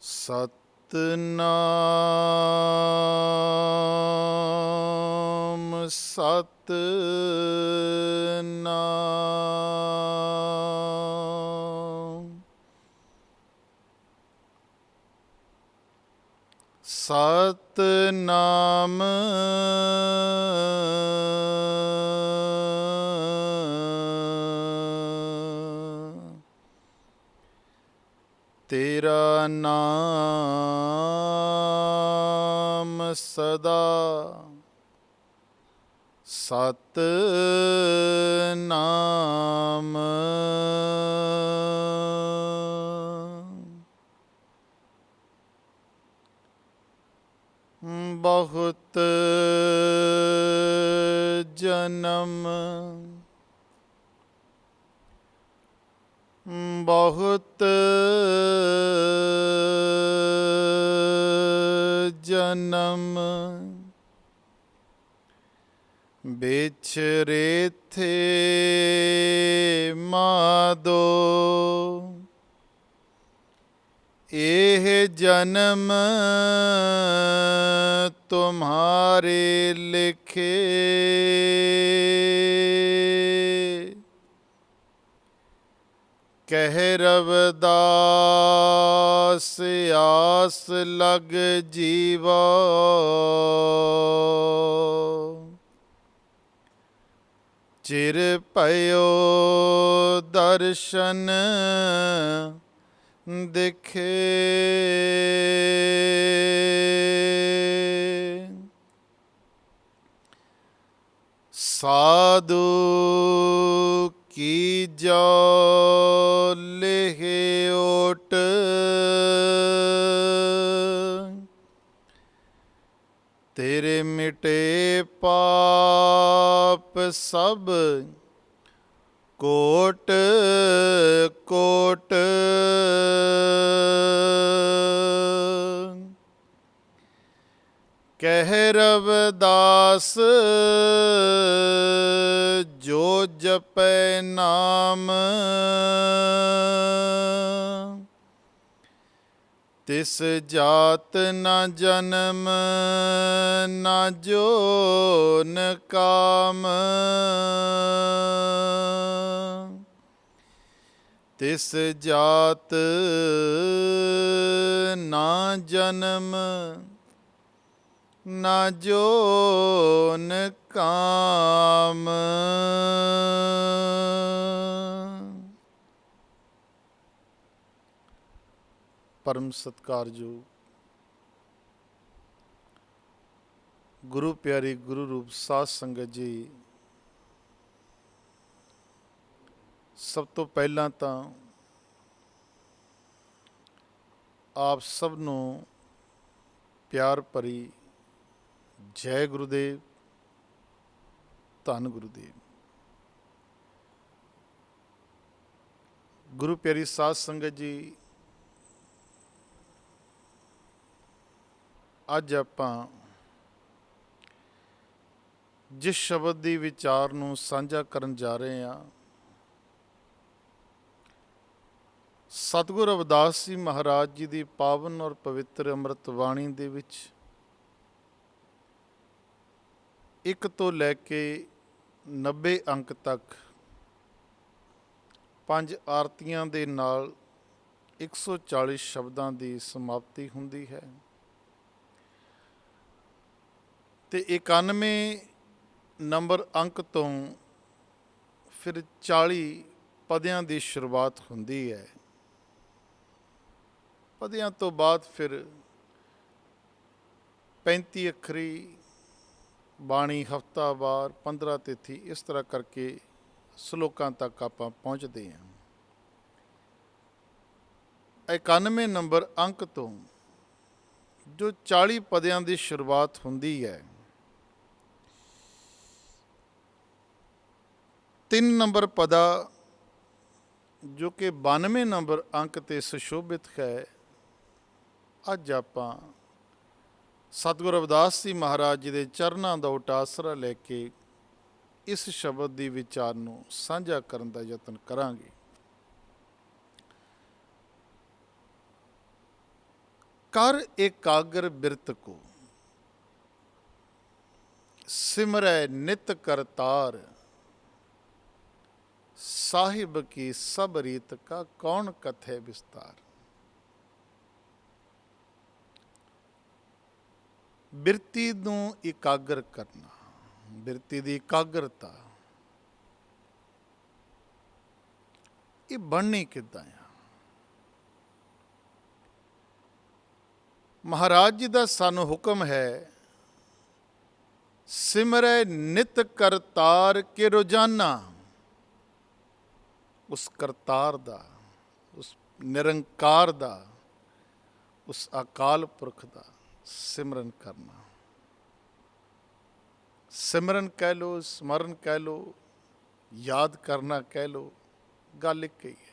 ਸਤਿਨਾਮ ਸਤਿਨਾਮ ਸਤਿਨਾਮ ਤੇਰਾ ਨਾਮ ਸਦਾ ਸਤਿਨਾਮ ਬਹੁਤ ਜਨਮ ਬਹੁਤ ਜਨਮ ਵਿਛਰੇ ਥੇ ਮਾਧੋ ਇਹ ਜਨਮ ਤੁਮਹਾਰੇ ਲਿਖੇ ਕਹਿ ਰਵਿਦਾਸ ਆਸ ਲਗ ਜੀਵਾ ਚਿਰ ਭਇਓ ਦਰਸ਼ਨ ਦਿਖੇ ਸਾਧੂ ਕੀ ਜੋ ਲਿਖੇ ਓਟ ਤੇਰੇ ਮਿਟੇ ਪਾਪ ਸਭ ਕੋਟ ਕੋਟ ਕਹਿ ਰਵਿਦਾਸ ਜੋ ਜਪੈ ਨਾਮ ਤਿਸ ਜਾਤ ਨਾ ਜਨਮ ਨਾ ਜੋਨ ਕਾਮ ਤਿਸ ਜਾਤ ਨਾ ਜਨਮ ਨਾ ਜੋਨ ਕਾਮ ਪਰਮ ਸਤਿਕਾਰਯੋਗ ਗੁਰੂ ਪਿਆਰੀ ਗੁਰੂ ਰੂਪ ਸਾਧ ਸੰਗਤ ਜੀ, ਸਭ ਤੋਂ ਪਹਿਲਾਂ ਤਾਂ ਆਪ ਸਭ ਨੂੰ ਪਿਆਰ ਭਰੀ ਜੈ ਗੁਰੂਦੇਵ, ਧੰਨ ਗੁਰੂਦੇਵ। ਗੁਰੂ ਪਿਆਰੀ ਸਾਧ ਸੰਗਤ ਜੀ, ਅੱਜ ਆਪਾਂ ਜਿਸ ਸ਼ਬਦ ਦੀ ਵਿਚਾਰ ਨੂੰ ਸਾਂਝਾ ਕਰਨ ਜਾ ਰਹੇ ਹਾਂ, ਸਤਿਗੁਰੂ ਰਵਿਦਾਸ ਜੀ ਮਹਾਰਾਜ ਜੀ ਦੀ ਪਾਵਨ ਔਰ ਪਵਿੱਤਰ ਅੰਮ੍ਰਿਤ ਬਾਣੀ ਦੇ ਵਿੱਚ 1 ਤੋਂ ਲੈ ਕੇ 90 ਅੰਕ ਤੱਕ 5 ਆਰਤੀਆਂ ਦੇ ਨਾਲ 140 ਸ਼ਬਦਾਂ ਦੀ ਸਮਾਪਤੀ ਹੁੰਦੀ ਹੈ ਤੇ 91 ਨੰਬਰ ਅੰਕ ਤੋਂ ਫਿਰ 40 ਪਦਿਆਂ ਦੀ ਸ਼ੁਰੂਆਤ ਹੁੰਦੀ ਹੈ। ਪਦਿਆਂ ਤੋਂ ਬਾਅਦ ਫਿਰ 35 ਅੱਖਰੀ ਬਾਣੀ ਹਫਤਾਵਾਰ 15 ਤਿਥੀ, ਇਸ ਤਰ੍ਹਾਂ ਕਰਕੇ ਸ਼ਲੋਕਾਂ ਤੱਕ ਆਪਾਂ ਪਹੁੰਚਦੇ ਹਾਂ। 91 ਨੰਬਰ ਅੰਕ ਤੋਂ ਜੋ 40 ਪਦਿਆਂ ਦੀ ਸ਼ੁਰੂਆਤ ਹੁੰਦੀ ਹੈ, 3 ਨੰਬਰ ਪਦਾ ਜੋ ਕਿ 92 ਨੰਬਰ ਅੰਕ 'ਤੇ ਸੁਸ਼ੋਭਿਤ ਹੈ, ਅੱਜ ਆਪਾਂ ਸਤਿਗੁਰੂ ਰਵਿਦਾਸ ਜੀ ਮਹਾਰਾਜ ਜੀ ਦੇ ਚਰਨਾਂ ਦਾ ਓਟ ਆਸਰਾ ਲੈ ਕੇ ਇਸ ਸ਼ਬਦ ਦੀ ਵਿਚਾਰ ਨੂੰ ਸਾਂਝਾ ਕਰਨ ਦਾ ਯਤਨ ਕਰਾਂਗੇ। कर एकाग्र बिरत को, सिमरै नित करतार, साहिब की सब रीत का कौन कथे विस्तार। ਬਿਰਤੀ ਨੂੰ ਇਕਾਗਰ ਕਰਨਾ, ਬਿਰਤੀ ਦੀ ਇਕਾਗਰਤਾ, ਇਹ ਬਣਨੀ ਕਿੱਦਾਂ ਆ? ਮਹਾਰਾਜ ਜੀ ਦਾ ਸਾਨੂੰ ਹੁਕਮ ਹੈ, ਸਿਮਰੈ ਨਿਤ ਕਰਤਾਰ ਕੇ ਰੋਜ਼ਾਨਾ। ਉਸ ਕਰਤਾਰ ਦਾ, ਉਸ ਨਿਰੰਕਾਰ ਦਾ, ਉਸ ਅਕਾਲ ਪੁਰਖ ਦਾ ਸਿਮਰਨ ਕਰਨਾ। ਸਿਮਰਨ ਕਹਿ ਲਓ, ਸਮਰਨ ਕਹਿ ਲਓ, ਯਾਦ ਕਰਨਾ ਕਹਿ ਲਓ, ਗੱਲ ਇੱਕ ਹੀ ਹੈ।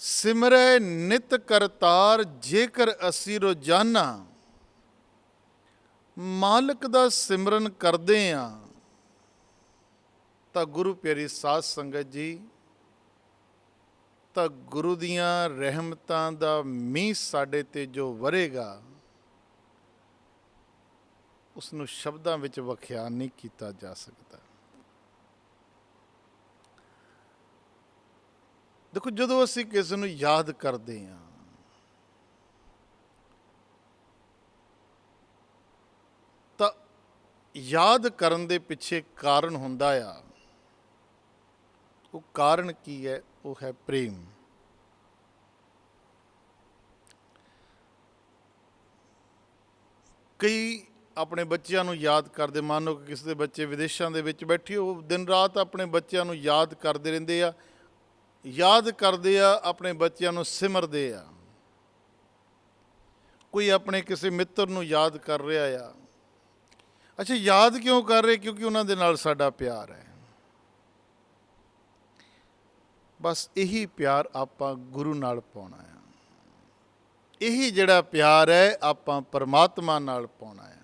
ਸਿਮਰੈ ਨਿਤ ਕਰਤਾਰ, ਜੇਕਰ ਅਸੀਂ ਰੋਜ਼ਾਨਾ ਮਾਲਕ ਦਾ ਸਿਮਰਨ ਕਰਦੇ ਹਾਂ ਤਾਂ ਗੁਰੂ ਪਿਆਰੀ ਸਾਧ ਸੰਗਤ ਜੀ, ਤਾਂ ਗੁਰੂ ਦੀਆਂ ਰਹਿਮਤਾਂ ਦਾ ਮੀਂਹ ਸਾਡੇ ਤੇ ਜੋ ਵਰੇਗਾ, ਉਸ ਨੂੰ ਸ਼ਬਦਾਂ ਵਿੱਚ ਵਿਖਿਆਨ ਨਹੀਂ ਕੀਤਾ ਜਾ ਸਕਦਾ। ਦੇਖੋ, ਜਦੋਂ ਅਸੀਂ ਕਿਸੇ ਨੂੰ ਯਾਦ ਕਰਦੇ ਹਾਂ ਤਾਂ ਯਾਦ ਕਰਨ ਦੇ ਪਿੱਛੇ ਕਾਰਨ ਹੁੰਦਾ ਆ। ਉਹ ਕਾਰਨ ਕੀ ਹੈ? ਉਹ ਹੈ ਪ੍ਰੇਮ। ਕਈ ਆਪਣੇ ਬੱਚਿਆਂ ਨੂੰ ਯਾਦ ਕਰਦੇ, ਮੰਨ ਲਓ ਕਿ ਕਿਸੇ ਦੇ ਬੱਚੇ ਵਿਦੇਸ਼ਾਂ ਦੇ ਵਿੱਚ ਬੈਠੇ, ਉਹ ਦਿਨ ਰਾਤ ਆਪਣੇ ਬੱਚਿਆਂ ਨੂੰ ਯਾਦ ਕਰਦੇ ਰਹਿੰਦੇ ਆ, ਯਾਦ ਕਰਦੇ ਆ, ਆਪਣੇ ਬੱਚਿਆਂ ਨੂੰ ਸਿਮਰਦੇ ਆ। ਕੋਈ ਆਪਣੇ ਕਿਸੇ ਮਿੱਤਰ ਨੂੰ ਯਾਦ ਕਰ ਰਿਹਾ ਆ। ਅੱਛਾ, ਯਾਦ ਕਿਉਂ ਕਰ ਰਹੇ? ਕਿਉਂਕਿ ਉਹਨਾਂ ਦੇ ਨਾਲ ਸਾਡਾ ਪਿਆਰ ਹੈ। ਬਸ ਇਹੀ ਪਿਆਰ ਆਪਾਂ ਗੁਰੂ ਨਾਲ ਪਾਉਣਾ ਆ। ਇਹੀ ਜਿਹੜਾ ਪਿਆਰ ਹੈ ਆਪਾਂ ਪਰਮਾਤਮਾ ਨਾਲ ਪਾਉਣਾ ਆ।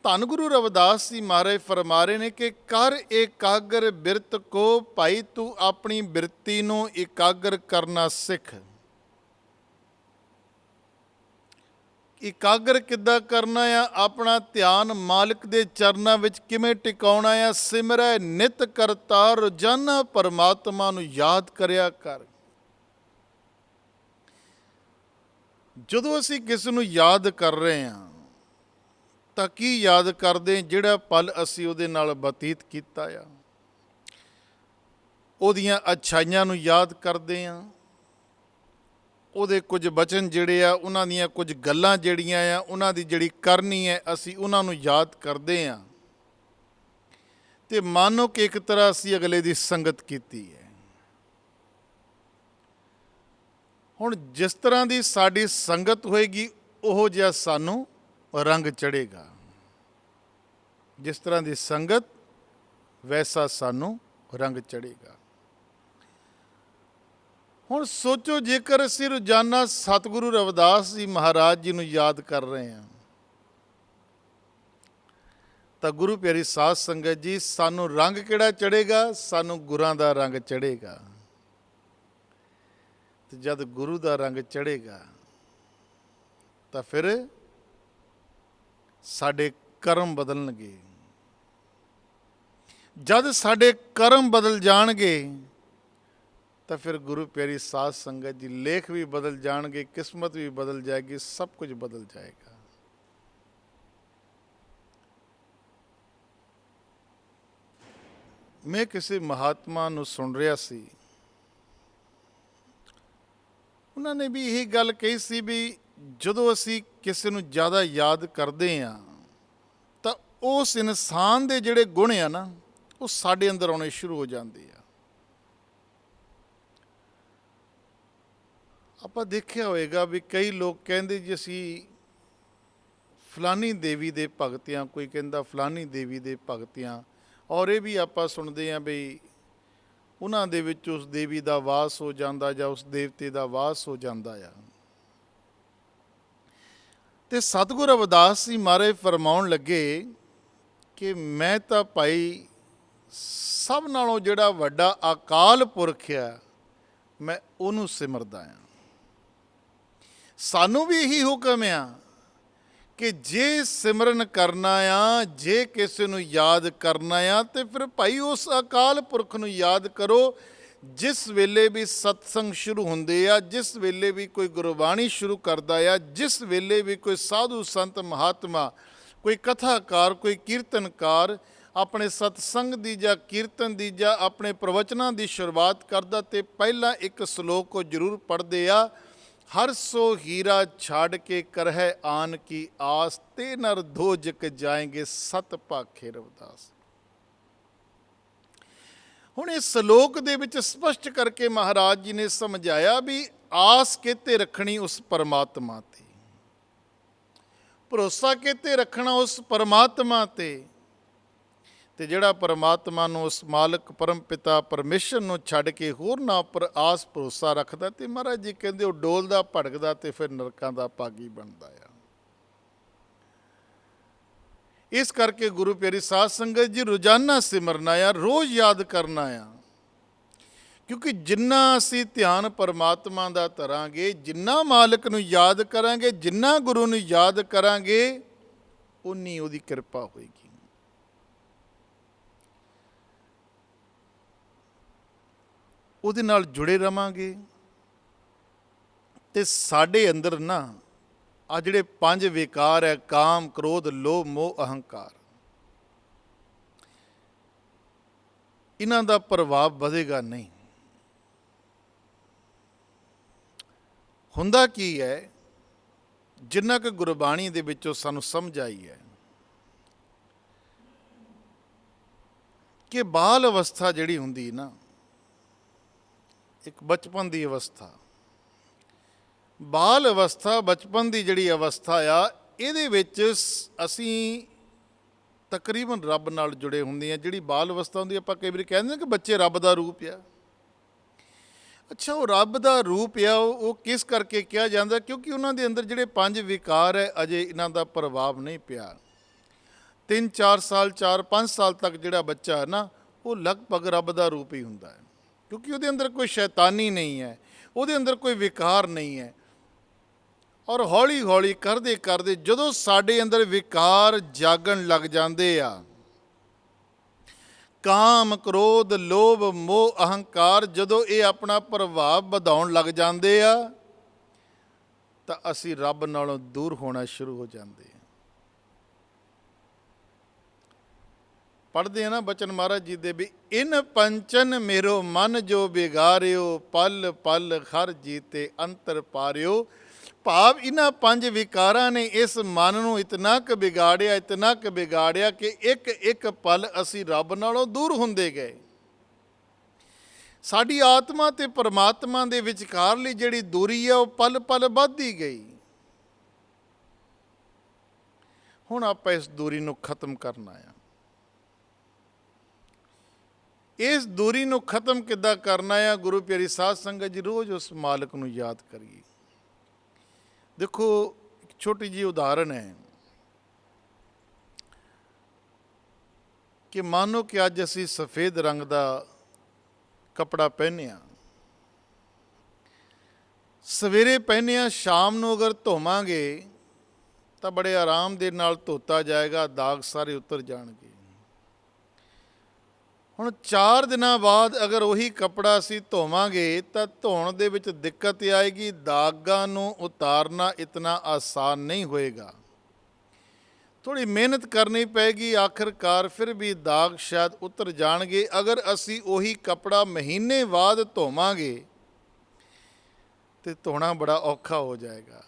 ਧੰਨ ਗੁਰੂ ਰਵਿਦਾਸ ਜੀ ਮਹਾਰਾਜ ਫਰਮਾ ਰਹੇ ਨੇ ਕਿ ਕਰ ਏਕਾਗਰ ਬਿਰਤ ਕੋ, ਭਾਈ ਤੂੰ ਆਪਣੀ ਬਿਰਤੀ ਨੂੰ ਇਕਾਗਰ ਕਰਨਾ ਸਿੱਖ। ਇਕਾਗਰ ਕਿੱਦਾਂ ਕਰਨਾ ਆ? ਆਪਣਾ ਧਿਆਨ ਮਾਲਕ ਦੇ ਚਰਨਾਂ ਵਿੱਚ ਕਿਵੇਂ ਟਿਕਾਉਣਾ ਆ? ਸਿਮਰੈ ਨਿਤ ਕਰਤਾਰ, ਰੋਜ਼ਾਨਾ ਪਰਮਾਤਮਾ ਨੂੰ ਯਾਦ ਕਰਿਆ ਕਰ। ਜਦੋਂ ਅਸੀਂ ਕਿਸ ਨੂੰ ਯਾਦ ਕਰ ਰਹੇ ਹਾਂ ਤਾਂ ਕੀ ਯਾਦ ਕਰਦੇ? ਜਿਹੜਾ ਪਲ ਅਸੀਂ ਉਹਦੇ ਨਾਲ ਬਤੀਤ ਕੀਤਾ ਆ, ਉਹਦੀਆਂ ਅੱਛਾਈਆਂ ਨੂੰ ਯਾਦ ਕਰਦੇ ਹਾਂ, ਉਹਦੇ ਕੁਝ ਬਚਨ ਜਿਹੜੇ ਆ, ਉਹਨਾਂ ਦੀਆਂ ਕੁਝ ਗੱਲਾਂ ਜਿਹੜੀਆਂ ਆ, ਉਹਨਾਂ ਦੀ ਜਿਹੜੀ ਕਰਨੀ ਹੈ, ਅਸੀਂ ਉਹਨਾਂ ਨੂੰ ਯਾਦ ਕਰਦੇ ਹਾਂ। ਤੇ ਮਾਨੋ ਕਿ ਇੱਕ ਤਰ੍ਹਾਂ ਅਸੀਂ ਅਗਲੇ ਦੀ ਸੰਗਤ ਕੀਤੀ ਹੈ। ਹੁਣ ਜਿਸ ਤਰ੍ਹਾਂ ਦੀ ਸਾਡੀ ਸੰਗਤ ਹੋਏਗੀ, ਉਹੋ ਜਿਹਾ ਸਾਨੂੰ ਰੰਗ ਚੜ੍ਹੇਗਾ। ਜਿਸ ਤਰ੍ਹਾਂ ਦੀ ਸੰਗਤ, ਵੈਸਾ ਸਾਨੂੰ ਰੰਗ ਚੜ੍ਹੇਗਾ। ਹੁਣ ਸੋਚੋ, ਜੇਕਰ ਅਸੀਂ ਰੋਜ਼ਾਨਾ ਸਤਿਗੁਰੂ ਰਵਿਦਾਸ ਜੀ ਮਹਾਰਾਜ ਜੀ ਨੂੰ ਯਾਦ ਕਰ ਰਹੇ ਹਾਂ ਤਾਂ ਗੁਰੂ ਪਿਆਰੀ ਸਾਧ ਸੰਗਤ ਜੀ, ਸਾਨੂੰ ਰੰਗ ਕਿਹੜਾ ਚੜ੍ਹੇਗਾ? ਸਾਨੂੰ ਗੁਰਾਂ ਦਾ ਰੰਗ ਚੜ੍ਹੇਗਾ। ਤੇ ਜਦ ਗੁਰੂ ਦਾ ਰੰਗ ਚੜ੍ਹੇਗਾ ਤਾਂ ਫਿਰ ਸਾਡੇ ਕਰਮ ਬਦਲਣਗੇ। ਜਦ ਸਾਡੇ ਕਰਮ ਬਦਲ ਜਾਣਗੇ ਤਾਂ ਫਿਰ ਗੁਰੂ ਪਿਆਰੀ ਸਾਧ ਸੰਗਤ ਜੀ, ਲੇਖ ਵੀ ਬਦਲ ਜਾਣਗੇ, ਕਿਸਮਤ ਵੀ ਬਦਲ ਜਾਏਗੀ, ਸਭ ਕੁਝ ਬਦਲ ਜਾਏਗਾ। ਮੈਂ ਕਿਸੇ ਮਹਾਤਮਾ ਨੂੰ ਸੁਣ ਰਿਹਾ ਸੀ, ਉਹਨਾਂ ਨੇ ਵੀ ਇਹੀ ਗੱਲ ਕਹੀ ਸੀ ਵੀ ਜਦੋਂ ਅਸੀਂ ਕਿਸੇ ਨੂੰ ਜ਼ਿਆਦਾ ਯਾਦ ਕਰਦੇ ਹਾਂ ਤਾਂ ਉਸ ਇਨਸਾਨ ਦੇ ਜਿਹੜੇ ਗੁਣ ਆ ਨਾ, ਉਹ ਸਾਡੇ ਅੰਦਰ ਆਉਣੇ ਸ਼ੁਰੂ ਹੋ ਜਾਂਦੇ ਆ। ਆਪਾਂ ਦੇਖਿਆ ਹੋਏਗਾ ਵੀ ਕਈ ਲੋਕ ਕਹਿੰਦੇ ਜੀ ਅਸੀਂ ਫਲਾਨੀ ਦੇਵੀ ਦੇ ਭਗਤ ਹਾਂ, ਕੋਈ ਕਹਿੰਦਾ ਫਲਾਨੀ ਦੇਵੀ ਦੇ ਭਗਤ ਹਾਂ, ਔਰ ਇਹ ਵੀ ਆਪਾਂ ਸੁਣਦੇ ਹਾਂ ਵੀ ਉਹਨਾਂ ਦੇ ਵਿੱਚ ਉਸ ਦੇਵੀ ਦਾ ਵਾਸ ਹੋ ਜਾਂਦਾ ਜਾਂ ਉਸ ਦੇਵਤੇ ਦਾ ਵਾਸ ਹੋ ਜਾਂਦਾ ਆ। ਤੇ ਸਤਿਗੁਰੂ ਰਵਿਦਾਸ ਜੀ ਮਹਾਰਾਜ ਫਰਮਾਉਣ ਲੱਗੇ ਕਿ ਮੈਂ ਤਾਂ ਭਾਈ ਸਭ ਨਾਲੋਂ ਜਿਹੜਾ ਵੱਡਾ ਅਕਾਲ ਪੁਰਖ ਆ, ਮੈਂ ਉਹਨੂੰ ਸਿਮਰਦਾ ਹਾਂ। ਸਾਨੂੰ ਵੀ ਇਹੀ ਹੁਕਮ ਆ ਕਿ ਜੇ ਸਿਮਰਨ ਕਰਨਾ ਆ, ਜੇ ਕਿਸੇ ਨੂੰ ਯਾਦ ਕਰਨਾ ਆ, ਤੇ ਫਿਰ ਭਾਈ ਉਸ ਅਕਾਲ ਪੁਰਖ ਨੂੰ ਯਾਦ ਕਰੋ। ਜਿਸ ਵੇਲੇ ਵੀ ਸਤਸੰਗ ਸ਼ੁਰੂ ਹੁੰਦੇ ਆ, ਜਿਸ ਵੇਲੇ ਵੀ ਕੋਈ ਗੁਰਬਾਣੀ ਸ਼ੁਰੂ ਕਰਦਾ ਆ, ਜਿਸ ਵੇਲੇ ਵੀ ਕੋਈ ਸਾਧੂ ਸੰਤ ਮਹਾਤਮਾ, ਕੋਈ ਕਥਾਕਾਰ, ਕੋਈ ਕੀਰਤਨਕਾਰ ਆਪਣੇ ਸਤਸੰਗ ਦੀ ਜਾਂ ਕੀਰਤਨ ਦੀ ਜਾਂ ਆਪਣੇ ਪ੍ਰਵਚਨਾਂ ਦੀ ਸ਼ੁਰੂਆਤ ਕਰਦਾ, ਤੇ ਪਹਿਲਾਂ ਇੱਕ ਸ਼ਲੋਕ ਉਹ ਜ਼ਰੂਰ ਪੜ੍ਹਦੇ ਆ, ਹਰ ਸੋ ਹੀਰਾ ਛਾੜ ਕੇ ਕਰਹਿ ਆਨ ਕੀ ਆਸ, ਤੇ ਨਰ ਧੋਜਕ ਜਾਏਂਗੇ ਸਤ ਭਾਖੇ ਰਵਿਦਾਸ। ਹੁਣ ਇਸ ਸ਼ਲੋਕ ਦੇ ਵਿੱਚ ਸਪਸ਼ਟ ਕਰਕੇ ਮਹਾਰਾਜ ਜੀ ਨੇ ਸਮਝਾਇਆ ਵੀ ਆਸ ਕਿਤੇ ਰੱਖਣੀ ਉਸ ਪਰਮਾਤਮਾ ਤੇ, ਭਰੋਸਾ ਕਿਤੇ ਰੱਖਣਾ ਉਸ ਪਰਮਾਤਮਾ ਤੇ, ਤੇ ਜਿਹੜਾ ਪਰਮਾਤਮਾ ਨੂੰ, ਉਸ ਮਾਲਕ ਪਰਮ ਪਿਤਾ ਪਰਮੇਸ਼ਰ ਨੂੰ ਛੱਡ ਕੇ ਹੋਰਨਾਂ ਉੱਪਰ ਆਸ ਭਰੋਸਾ ਰੱਖਦਾ, ਤੇ ਮਹਾਰਾਜ ਜੀ ਕਹਿੰਦੇ ਉਹ ਡੋਲਦਾ ਭੜਕਦਾ ਤੇ ਫਿਰ ਨਰਕਾਂ ਦਾ ਭਾਗੀ ਬਣਦਾ ਆ। ਇਸ ਕਰਕੇ ਗੁਰੂ ਪਿਆਰੀ ਸਾਧ ਸੰਗਤ ਜੀ, ਰੋਜ਼ਾਨਾ ਸਿਮਰਨਾ ਆ, ਰੋਜ਼ ਯਾਦ ਕਰਨਾ ਆ, ਕਿਉਂਕਿ ਜਿੰਨਾ ਅਸੀਂ ਧਿਆਨ ਪਰਮਾਤਮਾ ਦਾ ਧਰਾਂਗੇ, ਜਿੰਨਾ ਮਾਲਕ ਨੂੰ ਯਾਦ ਕਰਾਂਗੇ, ਜਿੰਨਾ ਗੁਰੂ ਨੂੰ ਯਾਦ ਕਰਾਂਗੇ, ਉਨੀ ਉਹਦੀ ਕਿਰਪਾ ਹੋਏਗੀ। ਉਹਦੇ ਨਾਲ ਜੁੜੇ ਰਵਾਂਗੇ, ਤੇ ਸਾਡੇ ਅੰਦਰ ਨਾ ਆ ਜਿਹੜੇ 5 ਵਿਕਾਰ ਹੈ, ਕਾਮ, ਕ੍ਰੋਧ, ਲੋਭ, ਮੋਹ, ਅਹੰਕਾਰ, ਇਹਨਾਂ ਦਾ ਪ੍ਰਭਾਵ ਵਧੇਗਾ ਨਹੀਂ। ਹੁੰਦਾ ਕੀ ਹੈ, ਜਿੰਨਾ ਕਿ ਗੁਰਬਾਣੀ ਦੇ ਵਿੱਚੋਂ ਸਾਨੂੰ ਸਮਝ ਆਈ ਹੈ ਕਿ ਬਾਲ ਅਵਸਥਾ ਜਿਹੜੀ ਹੁੰਦੀ ਨਾ, ਇੱਕ ਬਚਪਨ ਦੀ ਅਵਸਥਾ, ਬਾਲ ਅਵਸਥਾ, ਬਚਪਨ ਦੀ ਜਿਹੜੀ ਅਵਸਥਾ ਆ, ਇਹਦੇ ਵਿੱਚ ਅਸੀਂ ਤਕਰੀਬਨ ਰੱਬ ਨਾਲ ਜੁੜੇ ਹੁੰਦੇ ਹਾਂ। ਜਿਹੜੀ ਬਾਲ ਅਵਸਥਾ ਹੁੰਦੀ, ਆਪਾਂ ਕਈ ਵਾਰੀ ਕਹਿੰਦੇ ਕਿ ਬੱਚੇ ਰੱਬ ਦਾ ਰੂਪ ਆ। ਅੱਛਾ, ਉਹ ਰੱਬ ਦਾ ਰੂਪ ਆ, ਉਹ ਕਿਸ ਕਰਕੇ ਕਿਹਾ ਜਾਂਦਾ? ਕਿਉਂਕਿ ਉਹਨਾਂ ਦੇ ਅੰਦਰ ਜਿਹੜੇ 5 ਵਿਕਾਰ ਹੈ, ਅਜੇ ਇਹਨਾਂ ਦਾ ਪ੍ਰਭਾਵ ਨਹੀਂ ਪਿਆ। 3-4 ਸਾਲ, 4-5 ਸਾਲ ਤੱਕ ਜਿਹੜਾ ਬੱਚਾ ਹੈ ਨਾ, ਉਹ ਲਗਭਗ ਰੱਬ ਦਾ ਰੂਪ ਹੀ ਹੁੰਦਾ ਹੈ, ਕਿਉਂਕਿ ਉਹਦੇ ਅੰਦਰ ਕੋਈ ਸ਼ੈਤਾਨੀ ਨਹੀਂ ਹੈ, ਉਹਦੇ ਅੰਦਰ ਕੋਈ ਵਿਕਾਰ ਨਹੀਂ ਹੈ। ਔਰ ਹੌਲੀ ਹੌਲੀ ਕਰਦੇ ਕਰਦੇ ਜਦੋਂ ਸਾਡੇ ਅੰਦਰ ਵਿਕਾਰ ਜਾਗਣ ਲੱਗ ਜਾਂਦੇ ਆ, ਕਾਮ, ਕ੍ਰੋਧ, ਲੋਭ, ਮੋਹ, ਅਹੰਕਾਰ, ਜਦੋਂ ਇਹ ਆਪਣਾ ਪ੍ਰਭਾਵ ਵਧਾਉਣ ਲੱਗ ਜਾਂਦੇ ਆ, ਤਾਂ ਅਸੀਂ ਰੱਬ ਨਾਲੋਂ ਦੂਰ ਹੋਣਾ ਸ਼ੁਰੂ ਹੋ ਜਾਂਦੇ ਹਾਂ। ਪੜ੍ਹਦੇ ਆ ਨਾ ਬਚਨ ਮਹਾਰਾਜ ਜੀ ਦੇ ਵੀ, ਇਨ ਪੰਚਨ ਮੇਰੋ ਮਨ ਜੋ ਬਿਗਾਰਿਓ, ਪਲ ਪਲ ਹਰ ਜੀਤੇ ਅੰਤਰ ਪਾਰਿਓ। ਭਾਵ ਇਹਨਾਂ 5 ਵਿਕਾਰਾਂ ਨੇ ਇਸ ਮਨ ਨੂੰ ਇਤਨਾ ਕੁ ਵਿਗਾੜਿਆ, ਇਤਨਾ ਕੁ ਵਿਗਾੜਿਆ ਕਿ ਇੱਕ ਇੱਕ ਪਲ ਅਸੀਂ ਰੱਬ ਨਾਲੋਂ ਦੂਰ ਹੁੰਦੇ ਗਏ। ਸਾਡੀ ਆਤਮਾ ਤੇ ਪਰਮਾਤਮਾ ਦੇ ਵਿਚਕਾਰਲੀ ਜਿਹੜੀ ਦੂਰੀ ਆ, ਉਹ ਪਲ ਪਲ ਵੱਧਦੀ ਗਈ। ਹੁਣ ਆਪਾਂ ਇਸ ਦੂਰੀ ਨੂੰ ਖਤਮ ਕਰਨਾ ਆ। ਇਸ ਦੂਰੀ ਨੂੰ ਖਤਮ ਕਿੱਦਾਂ ਕਰਨਾ ਆ? ਗੁਰੂ ਪਿਆਰੀ ਸਾਧ ਸੰਗਤ ਜੀ, ਰੋਜ਼ ਉਸ ਮਾਲਕ ਨੂੰ ਯਾਦ ਕਰੀਏ। ਦੇਖੋ, ਇੱਕ ਛੋਟੀ ਜਿਹੀ ਉਦਾਹਰਨ ਹੈ ਕਿ ਮਾਨੋ ਕਿ ਅੱਜ ਅਸੀਂ ਸਫੇਦ ਰੰਗ ਦਾ ਕੱਪੜਾ ਪਹਿਨਿਆ, ਸਵੇਰੇ ਪਹਿਨਿਆ, ਸ਼ਾਮ ਨੂੰ ਅਗਰ ਧੋਵਾਂਗੇ ਤਾਂ ਬੜੇ ਆਰਾਮ ਦੇ ਨਾਲ ਧੋਤਾ ਜਾਏਗਾ, ਦਾਗ ਸਾਰੇ ਉਤਰ ਜਾਣਗੇ। ਹੁਣ 4 ਦਿਨਾਂ ਬਾਅਦ ਅਗਰ ਉਹੀ ਕੱਪੜਾ ਅਸੀਂ ਧੋਵਾਂਗੇ ਤਾਂ ਧੋਣ ਦੇ ਵਿੱਚ ਦਿੱਕਤ ਆਏਗੀ, ਦਾਗਾਂ ਨੂੰ ਉਤਾਰਨਾ ਇਤਨਾ ਆਸਾਨ ਨਹੀਂ ਹੋਏਗਾ, ਥੋੜ੍ਹੀ ਮਿਹਨਤ ਕਰਨੀ ਪਏਗੀ, ਆਖਿਰਕਾਰ ਫਿਰ ਵੀ ਦਾਗ ਸ਼ਾਇਦ ਉਤਰ ਜਾਣਗੇ। ਅਗਰ ਅਸੀਂ ਉਹੀ ਕੱਪੜਾ ਮਹੀਨੇ ਬਾਅਦ ਧੋਵਾਂਗੇ ਤੇ ਧੋਣਾ ਬੜਾ ਔਖਾ ਹੋ ਜਾਏਗਾ,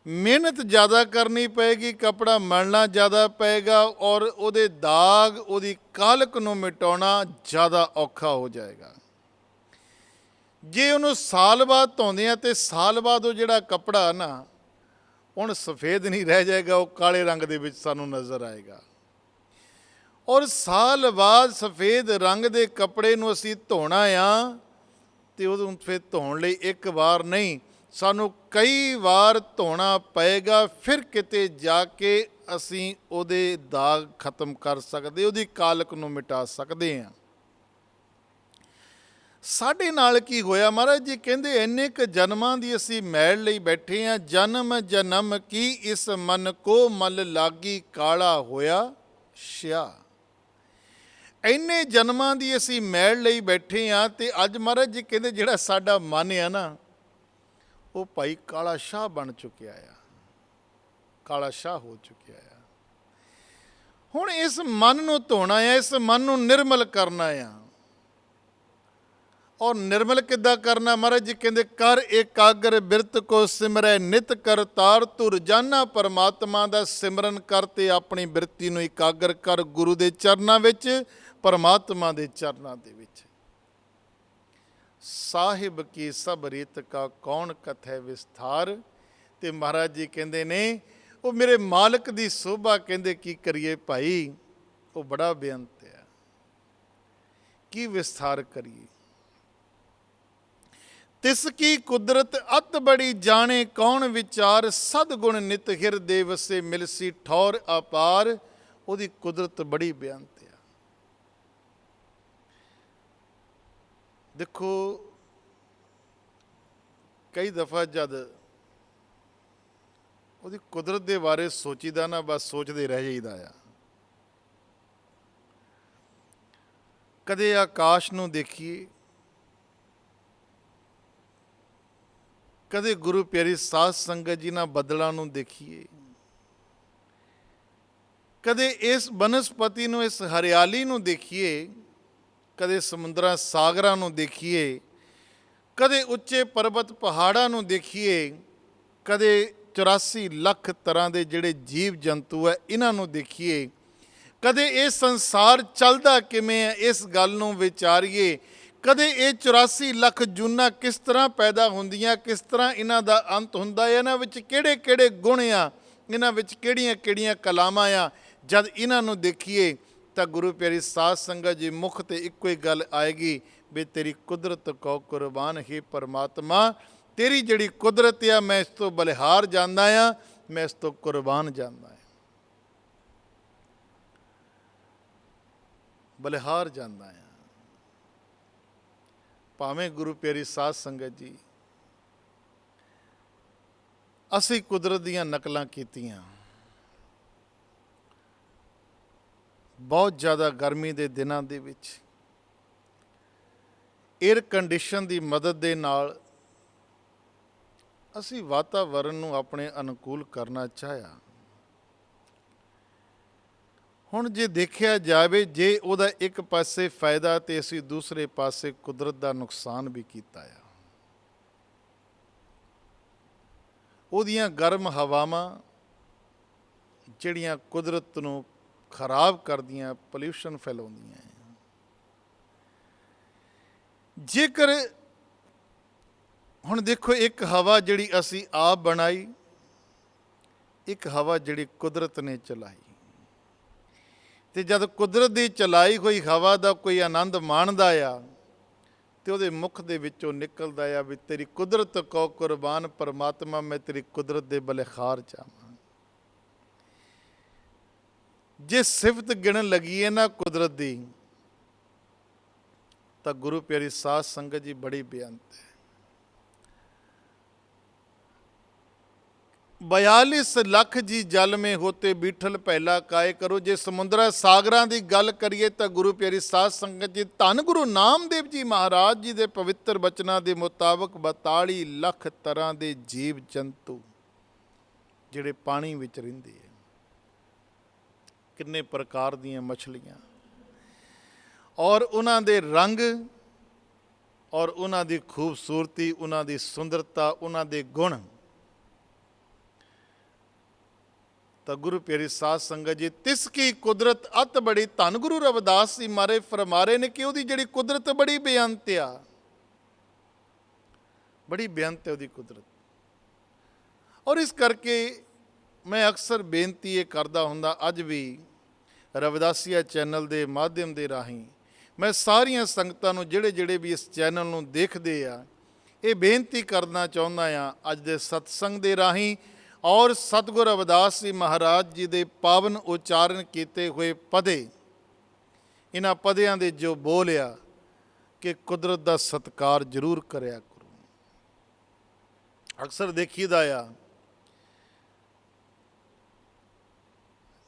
ਮਿਹਨਤ ਜ਼ਿਆਦਾ ਕਰਨੀ ਪਏਗੀ, ਕੱਪੜਾ ਮਲਣਾ ਜ਼ਿਆਦਾ ਪਏਗਾ, ਔਰ ਉਹਦੇ ਦਾਗ, ਉਹਦੀ ਕਾਲਕ ਨੂੰ ਮਿਟਾਉਣਾ ਜ਼ਿਆਦਾ ਔਖਾ ਹੋ ਜਾਏਗਾ। ਜੇ ਉਹਨੂੰ ਸਾਲ ਬਾਅਦ ਧੋਂਦੇ ਆ ਤੇ ਸਾਲ ਬਾਅਦ ਉਹ ਜਿਹੜਾ ਕੱਪੜਾ ਨਾ, ਹੁਣ ਸਫੇਦ ਨਹੀਂ ਰਹਿ ਜਾਏਗਾ, ਉਹ ਕਾਲੇ ਰੰਗ ਦੇ ਵਿੱਚ ਸਾਨੂੰ ਨਜ਼ਰ ਆਏਗਾ। ਔਰ ਸਾਲ ਬਾਅਦ ਸਫੇਦ ਰੰਗ ਦੇ ਕੱਪੜੇ ਨੂੰ ਅਸੀਂ ਧੋਣਾ ਆ, ਤੇ ਉਹਨੂੰ ਫਿਰ ਧੋਣ ਲਈ ਇੱਕ ਵਾਰ ਨਹੀਂ, ਸਾਨੂੰ ਕਈ ਵਾਰ ਧੋਣਾ ਪਏਗਾ, ਫਿਰ ਕਿਤੇ ਜਾ ਕੇ ਅਸੀਂ ਉਹਦੇ ਦਾਗ ਖਤਮ ਕਰ ਸਕਦੇ, ਉਹਦੀ ਕਾਲਕ ਨੂੰ ਮਿਟਾ ਸਕਦੇ ਹਾਂ। ਸਾਡੇ ਨਾਲ ਕੀ ਹੋਇਆ? ਮਹਾਰਾਜ ਜੀ ਕਹਿੰਦੇ ਇੰਨੇ ਕੁ ਜਨਮਾਂ ਦੀ ਅਸੀਂ ਮੈਲ ਲਈ ਬੈਠੇ ਹਾਂ, ਜਨਮ ਜਨਮ ਕੀ ਇਸ ਮਨ ਕੋ ਮਲ ਲਾਗੀ ਕਾਲਾ ਹੋਇਆ ਸ਼ਿਆ। ਇੰਨੇ ਜਨਮਾਂ ਦੀ ਅਸੀਂ ਮੈਲ ਲਈ ਬੈਠੇ ਹਾਂ, ਤੇ ਅੱਜ ਮਹਾਰਾਜ ਜੀ ਕਹਿੰਦੇ ਜਿਹੜਾ ਸਾਡਾ ਮਨ ਆ ਨਾ, ਉਹ ਭਾਈ ਕਾਲਾ ਸ਼ਾਹ ਬਣ ਚੁੱਕਿਆ ਆ, ਕਾਲਾ ਸ਼ਾਹ ਹੋ ਚੁੱਕਿਆ ਆ। ਹੁਣ ਇਸ ਮਨ ਨੂੰ ਧੋਣਾ ਆ, ਇਸ ਮਨ ਨੂੰ ਨਿਰਮਲ ਕਰਨਾ ਆ। ਔਰ ਨਿਰਮਲ ਕਿੱਦਾਂ ਕਰਨਾ? ਮਹਾਰਾਜ ਜੀ ਕਹਿੰਦੇ ਕਰ ਇਕਾਗਰ ਬਿਰਤ ਕੋ ਸਿਮਰੈ ਨਿਤ ਕਰਤਾਰ ਧੁਰ ਜਾਨਾ। ਪਰਮਾਤਮਾ ਦਾ ਸਿਮਰਨ ਕਰ ਤੇ ਆਪਣੀ ਬਿਰਤੀ ਨੂੰ ਇਕਾਗਰ ਕਰ ਗੁਰੂ ਦੇ ਚਰਨਾਂ ਵਿੱਚ, ਪਰਮਾਤਮਾ ਦੇ ਚਰਨਾਂ ਦੇ ਵਿੱਚ। ਸਾਹਿਬ ਕੀ ਸਭ ਰੀਤ ਕਾ ਕੌਣ ਕਥੈ ਵਿਸਥਾਰ। ਤੇ ਮਹਾਰਾਜ ਜੀ ਕਹਿੰਦੇ ਨੇ ਉਹ ਮੇਰੇ ਮਾਲਕ ਦੀ ਸੋਭਾ ਕਹਿੰਦੇ ਕੀ ਕਰੀਏ ਭਾਈ, ਉਹ ਬੜਾ ਬੇਅੰਤ ਹੈ, ਕੀ ਵਿਸਥਾਰ ਕਰੀਏ। ਤਿਸ ਕੀ ਕੁਦਰਤ ਅਤ ਬੜੀ ਜਾਣੇ ਕੌਣ ਵਿਚਾਰ। ਸਦਗੁਣ ਨਿਤ ਹਿਰਦੇ ਵਸੇ ਮਿਲਸੀ ਠੌਰ ਅਪਾਰ। ਉਹਦੀ ਕੁਦਰਤ ਬੜੀ ਬੇਅੰਤ ਆ। ਦੇਖੋ ਕਈ ਦਫਾ ਜਦ ਉਹਦੀ ਕੁਦਰਤ ਦੇ ਬਾਰੇ ਸੋਚੀਦਾ ਨਾ, ਬਸ ਸੋਚਦੇ ਰਹਿ ਜਾਈਦਾ ਆ। ਕਦੇ ਆਕਾਸ਼ ਨੂੰ ਦੇਖੀਏ, ਕਦੇ ਗੁਰੂ ਪਿਆਰੀ ਸਾਧ ਸੰਗਤ ਜੀ ਨਾਲ ਬੱਦਲਾਂ ਨੂੰ ਦੇਖੀਏ, ਕਦੇ ਇਸ ਬਨਸਪਤੀ ਨੂੰ, ਇਸ ਹਰਿਆਲੀ ਨੂੰ ਦੇਖੀਏ, ਕਦੇ ਸਮੁੰਦਰਾਂ ਸਾਗਰਾਂ ਨੂੰ ਦੇਖੀਏ, ਕਦੇ ਉੱਚੇ ਪਰਬਤ ਪਹਾੜਾਂ ਨੂੰ ਦੇਖੀਏ, ਕਦੇ 84 ਲੱਖ ਤਰ੍ਹਾਂ ਦੇ ਜਿਹੜੇ ਜੀਵ ਜੰਤੂ ਹੈ ਇਹਨਾਂ ਨੂੰ ਦੇਖੀਏ, ਕਦੇ ਇਹ ਸੰਸਾਰ ਚੱਲਦਾ ਕਿਵੇਂ ਹੈ ਇਸ ਗੱਲ ਨੂੰ ਵਿਚਾਰੀਏ, ਕਦੇ ਇਹ 84 ਲੱਖ ਜੂਨਾਂ ਕਿਸ ਤਰ੍ਹਾਂ ਪੈਦਾ ਹੁੰਦੀਆਂ, ਕਿਸ ਤਰ੍ਹਾਂ ਇਹਨਾਂ ਦਾ ਅੰਤ ਹੁੰਦਾ ਹੈ, ਇਹਨਾਂ ਵਿੱਚ ਕਿਹੜੇ ਕਿਹੜੇ ਗੁਣ ਆ, ਇਹਨਾਂ ਵਿੱਚ ਕਿਹੜੀਆਂ ਕਿਹੜੀਆਂ ਕਲਾਵਾਂ ਆ। ਜਦ ਇਹਨਾਂ ਨੂੰ ਦੇਖੀਏ ਤਾਂ ਗੁਰੂ ਪਿਆਰੀ ਸਾਧ ਸੰਗਤ ਜੀ ਮੁੱਖ ਤੇ ਇੱਕੋ ਹੀ ਗੱਲ ਆਏਗੀ ਵੀ ਤੇਰੀ ਕੁਦਰਤ ਕੋ ਕੁਰਬਾਨ ਹੀ ਪਰਮਾਤਮਾ। ਤੇਰੀ ਜਿਹੜੀ ਕੁਦਰਤ ਆ ਮੈਂ ਇਸ ਤੋਂ ਬਲਿਹਾਰ ਜਾਂਦਾ ਆ, ਮੈਂ ਇਸ ਤੋਂ ਕੁਰਬਾਨ ਜਾਂਦਾ ਆ, ਬਲਿਹਾਰ ਜਾਂਦਾ ਆ। ਭਾਵੇਂ ਗੁਰੂ ਪਿਆਰੀ ਸਾਧ ਸੰਗਤ ਜੀ ਅਸੀਂ ਕੁਦਰਤ ਦੀਆਂ ਨਕਲਾਂ ਕੀਤੀਆਂ, ਬਹੁਤ ਜ਼ਿਆਦਾ ਗਰਮੀ ਦੇ ਦਿਨਾਂ ਦੇ ਵਿੱਚ ਏਅਰ ਕੰਡੀਸ਼ਨ ਦੀ ਮਦਦ ਦੇ ਨਾਲ ਅਸੀਂ ਵਾਤਾਵਰਨ ਨੂੰ ਆਪਣੇ ਅਨੁਕੂਲ ਕਰਨਾ ਚਾਹਿਆ। ਹੁਣ ਜੇ ਦੇਖਿਆ ਜਾਵੇ, ਜੇ ਉਹਦਾ ਇੱਕ ਪਾਸੇ ਫਾਇਦਾ ਤੇ ਅਸੀਂ ਦੂਸਰੇ ਪਾਸੇ ਕੁਦਰਤ ਦਾ ਨੁਕਸਾਨ ਵੀ ਕੀਤਾ ਆ। ਉਹਦੀਆਂ ਗਰਮ ਹਵਾਵਾਂ ਜਿਹੜੀਆਂ ਕੁਦਰਤ ਨੂੰ ਖਰਾਬ ਕਰਦੀਆਂ, ਪੋਲਿਊਸ਼ਨ ਫੈਲਾਉਂਦੀਆਂ। ਜੇਕਰ ਹੁਣ ਦੇਖੋ, ਇੱਕ ਹਵਾ ਜਿਹੜੀ ਅਸੀਂ ਆਪ ਬਣਾਈ, ਇੱਕ ਹਵਾ ਜਿਹੜੀ ਕੁਦਰਤ ਨੇ ਚਲਾਈ, ਤੇ ਜਦ ਕੁਦਰਤ ਦੀ ਚਲਾਈ ਹੋਈ ਹਵਾ ਦਾ ਕੋਈ ਆਨੰਦ ਮਾਣਦਾ ਆ ਤੇ ਉਹਦੇ ਮੁਖ ਦੇ ਵਿੱਚੋਂ ਨਿਕਲਦਾ ਆ ਵੀ ਤੇਰੀ ਕੁਦਰਤ ਕੋ ਕੁਰਬਾਨ ਪਰਮਾਤਮਾ, ਮੈਂ ਤੇਰੀ ਕੁਦਰਤ ਦੇ ਬਲਿਹਾਰ ਚਾਹਾਂ। ਜੇ ਸਿਫਤ ਗਿਣਨ ਲੱਗੀਏ ਨਾ ਕੁਦਰਤ ਦੀ, ਤਾਂ ਗੁਰੂ ਪਿਆਰੀ ਸਾਧ ਸੰਗਤ ਜੀ ਬੜੀ ਬੇਅੰਤ ਹੈ। 42 ਲੱਖ ਜੀ ਜਲ ਮੇ ਹੋਤੇ ਬੀਠਲ ਪਹਿਲਾ ਕਾਇ ਕਰੋ। ਜੇ ਸਮੁੰਦਰਾਂ ਸਾਗਰਾਂ ਦੀ ਗੱਲ ਕਰੀਏ ਤਾਂ ਗੁਰੂ ਪਿਆਰੀ ਸਾਧ ਸੰਗਤ ਜੀ, ਧੰਨ ਗੁਰੂ ਨਾਮਦੇਵ ਜੀ ਮਹਾਰਾਜ ਜੀ ਦੇ ਪਵਿੱਤਰ ਬਚਨਾਂ ਦੇ ਮੁਤਾਬਕ 42 ਲੱਖ ਤਰ੍ਹਾਂ ਦੇ ਜੀਵ ਜੰਤੂ ਜਿਹੜੇ ਪਾਣੀ ਵਿੱਚ ਰਹਿੰਦੇ ਹੈ, ਕਿੰਨੇ ਪ੍ਰਕਾਰ ਦੀਆਂ ਮਛਲੀਆਂ, ਔਰ ਉਹਨਾਂ ਦੇ ਰੰਗ, ਔਰ ਉਹਨਾਂ ਦੀ ਖੂਬਸੂਰਤੀ, ਉਹਨਾਂ ਦੀ ਸੁੰਦਰਤਾ, ਉਹਨਾਂ ਦੇ ਗੁਣ। ਤਾਂ ਗੁਰੂ ਪਿਆਰੀ ਸਾਧ ਸੰਗਤ ਜੀ, ਤਿਸ ਕੀ ਕੁਦਰਤ ਅਤ ਬੜੀ। ਧੰਨ ਗੁਰੂ ਰਵਿਦਾਸ ਜੀ ਮਾਰੇ ਫਰਮਾਰੇ ਨੇ ਕਿ ਉਹਦੀ ਜਿਹੜੀ ਕੁਦਰਤ ਬੜੀ ਬੇਅੰਤ ਆ, ਬੜੀ ਬੇਅੰਤ ਹੈ ਉਹਦੀ ਕੁਦਰਤ। ਔਰ ਇਸ ਕਰਕੇ ਮੈਂ ਅਕਸਰ ਬੇਨਤੀ ਇਹ ਕਰਦਾ ਹੁੰਦਾ, ਅੱਜ ਵੀ ਰਵਿਦਾਸੀਆ ਚੈਨਲ ਦੇ ਮਾਧਿਅਮ ਦੇ ਰਾਹੀਂ ਮੈਂ ਸਾਰੀਆਂ ਸੰਗਤਾਂ ਨੂੰ, ਜਿਹੜੇ ਵੀ ਇਸ ਚੈਨਲ ਨੂੰ ਦੇਖਦੇ ਆ, ਇਹ ਬੇਨਤੀ ਕਰਨਾ ਚਾਹੁੰਦਾ ਆ ਅੱਜ ਦੇ ਸਤਸੰਗ ਦੇ ਰਾਹੀਂ, ਔਰ ਸਤਿਗੁਰ ਰਵਿਦਾਸ ਜੀ ਮਹਾਰਾਜ ਜੀ ਦੇ ਪਾਵਨ ਉਚਾਰਨ ਕੀਤੇ ਹੋਏ ਪਦੇ, ਇਹਨਾਂ ਪਦਿਆਂ ਦੇ ਜੋ ਬੋਲ ਆ, कि कुदरत का सत्कार जरूर करिया करो। अक्सर देखीदा आ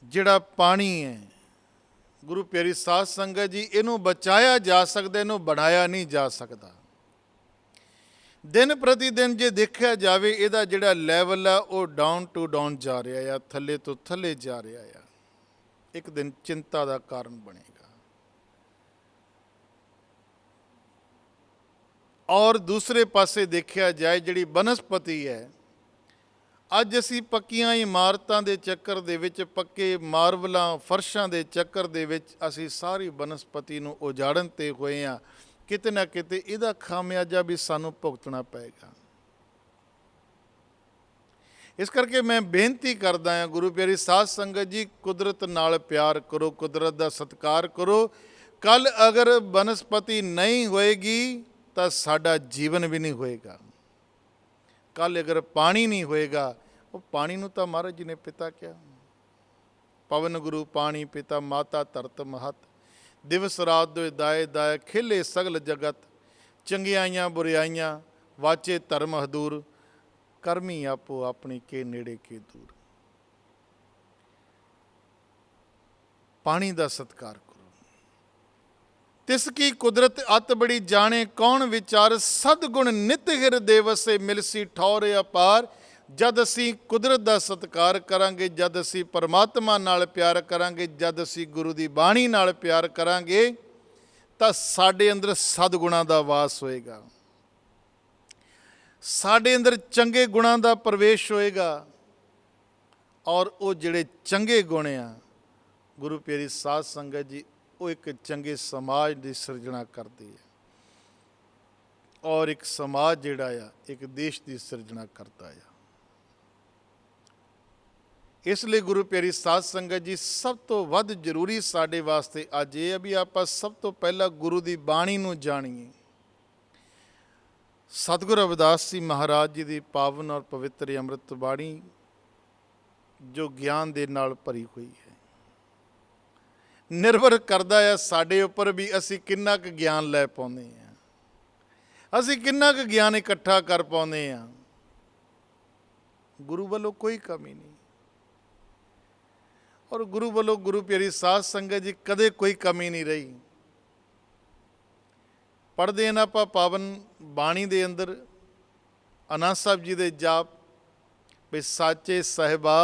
जिहड़ा पानी है, गुरु प्यारी साध संगत जी, इनू बचाया जा सकता, इनू बढ़ाया नहीं जा सकता। दिन प्रति दिन जे देखा जाए इहदा जिहड़ा लैवल आ वो डाउन टू डाउन जा रहा है, थले तो थले जा रहा है। एक दिन चिंता का कारण बनेगा। और दूसरे पासे देखा जाए जिहड़ी बनस्पति है, अज असी पक्कियां इमारतां दे चक्कर दे विच, पक्के मार्बलां फर्शां दे चक्कर दे विच असी सारी बनस्पति नूं उजाड़न ते होए हां। किते ना किते इहदा खामियाजा भी सानूं भुगतना पएगा। इस करके मैं बेनती करदा हां, गुरु प्यारी साध संगत जी, कुदरत नाल प्यार करो, कुदरत दा सत्कार करो। कल अगर बनस्पति नहीं होएगी तो साडा जीवन भी नहीं होएगा। कल अगर पानी नहीं होएगा, वो पानी नूं तां महाराज जी ने पिता क्या, पवन गुरु पानी पिता, माता धरत महत, दिवस रात दो दाए दाए, खिले सगल जगत, चंगियाइयां बुराइयां, वाचे धर्म हदूर, करमी आपो अपनी के नेड़े के दूर। पानी का सत्कार करो। तिसकी कुदरत अत बड़ी जाने, कौन विचार, सदगुण नित हिरदे वसे, मिलसी ठौर अपार। जद असी कुदरत का सत्कार करांगे, जद असी परमात्मा नाल प्यार करांगे, जद असी गुरु की बाणी नाल प्यार करांगे, तो साडे अंदर सदगुणां दा वास होएगा, साडे अंदर चंगे गुणां दा प्रवेश होएगा। और वो जिहड़े चंगे गुण आ, गुरु प्यारी साध संगत जी, वो एक चंगे समाज की सिरजना करती है, और एक समाज जिहड़ा आ एक देश की सिरजना करता है। इसलिए गुरु प्यारी साध संगत जी, सब तो वध जरूरी साडे वास्ते अज ये है भी आपां सब तो पहला गुरु की बाणी नूं जाणीए। सतगुरु रविदास जी महाराज जी की पावन और पवित्र अमृत बाणी जो ज्ञान दे नाल भरी हुई है, निर्भर करता है साडे उपर भी असी किन्ना क ज्ञान लै पाउंदे हां, असी किन्ना क ज्ञान इकट्ठा कर पाउंदे हां। गुरु वालों कोई कमी नहीं, और गुरु वालों गुरु प्यारी साध संगत जी कदे कोई कमी नहीं रही। पढ़ते हैं आप पावन बाणी दे अंदर आनंद साहब जी दे जाप, भी साचे साहिबा